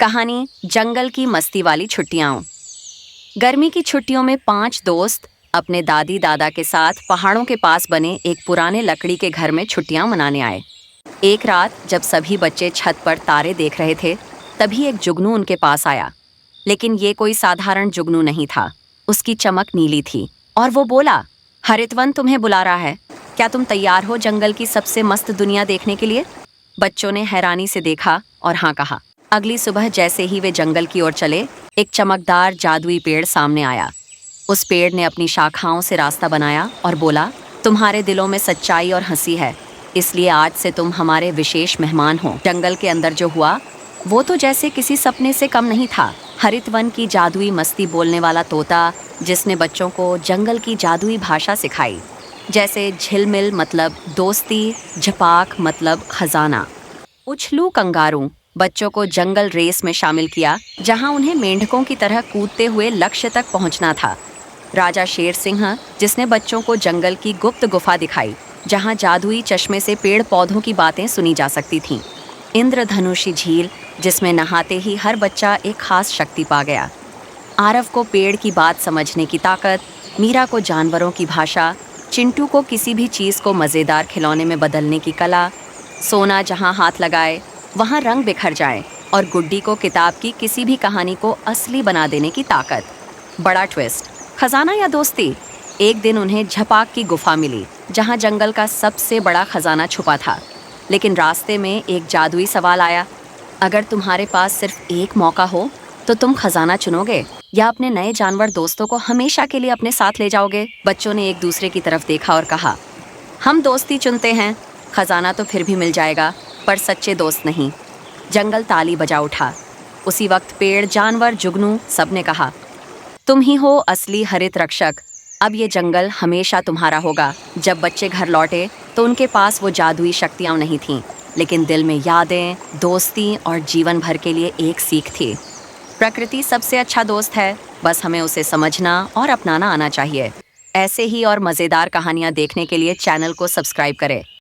कहानी जंगल की मस्ती वाली छुट्टियां। गर्मी की छुट्टियों में 5 दोस्त अपने दादी दादा के साथ पहाड़ों के पास बने एक पुराने लकड़ी के घर में छुट्टियां मनाने आए। एक रात जब सभी बच्चे छत पर तारे देख रहे थे, तभी एक जुगनू उनके पास आया। लेकिन ये कोई साधारण जुगनू नहीं था। उसकी चमक नीली थी और वो बोला, हरितवन तुम्हें बुला रहा है। क्या तुम तैयार हो जंगल की सबसे मस्त दुनिया देखने के लिए? बच्चों ने हैरानी से देखा और हाँ कहा। अगली सुबह जैसे ही वे जंगल की ओर चले, एक चमकदार जादुई पेड़ सामने आया। उस पेड़ ने अपनी शाखाओं से रास्ता बनाया और बोला, तुम्हारे दिलों में सच्चाई और हंसी है, इसलिए आज से तुम हमारे विशेष मेहमान हो। जंगल के अंदर जो हुआ वो तो जैसे किसी सपने से कम नहीं था। हरितवन की जादुई मस्ती बोलने वाला तोता, जिसने बच्चों को जंगल की जादुई भाषा सिखाई, जैसे झिलमिल मतलब दोस्ती, झपाक मतलब खजाना। उछलू कंगारू बच्चों को जंगल रेस में शामिल किया, जहां उन्हें मेंढकों की तरह कूदते हुए लक्ष्य तक पहुंचना था। राजा शेर सिंह, जिसने बच्चों को जंगल की गुप्त गुफा दिखाई, जहां जादुई चश्मे से पेड़ पौधों की बातें सुनी जा सकती थीं। इंद्रधनुषी झील, जिसमें नहाते ही हर बच्चा एक खास शक्ति पा गया। आरव को पेड़ की बात समझने की ताकत, मीरा को जानवरों की भाषा, चिंटू को किसी भी चीज़ को मज़ेदार खिलौने में बदलने की कला, सोना जहां हाथ लगाए वहां रंग बिखर जाए, और गुड्डी को किताब की किसी भी कहानी को असली बना देने की ताकत। बड़ा ट्विस्ट, खजाना या दोस्ती? एक दिन उन्हें झपाक की गुफा मिली, जहां जंगल का सबसे बड़ा खजाना छुपा था। लेकिन रास्ते में एक जादुई सवाल आया, अगर तुम्हारे पास सिर्फ एक मौका हो तो तुम खजाना चुनोगे या अपने नए जानवर दोस्तों को हमेशा के लिए अपने साथ ले जाओगे? बच्चों ने एक दूसरे की तरफ देखा और कहा, हम दोस्ती चुनते हैं। खजाना तो फिर भी मिल जाएगा, पर सच्चे दोस्त नहीं। जंगल ताली बजा उठा। उसी वक्त पेड़, जानवर, जुगनू सबने कहा, तुम ही हो असली हरित रक्षक। अब ये जंगल हमेशा तुम्हारा होगा। जब बच्चे घर लौटे तो उनके पास वो जादुई शक्तियां नहीं थीं, लेकिन दिल में यादें, दोस्ती और जीवन भर के लिए एक सीख थी। प्रकृति सबसे अच्छा दोस्त है, बस हमें उसे समझना और अपनाना आना चाहिए। ऐसे ही और मज़ेदार कहानियां देखने के लिए चैनल को सब्सक्राइब करें।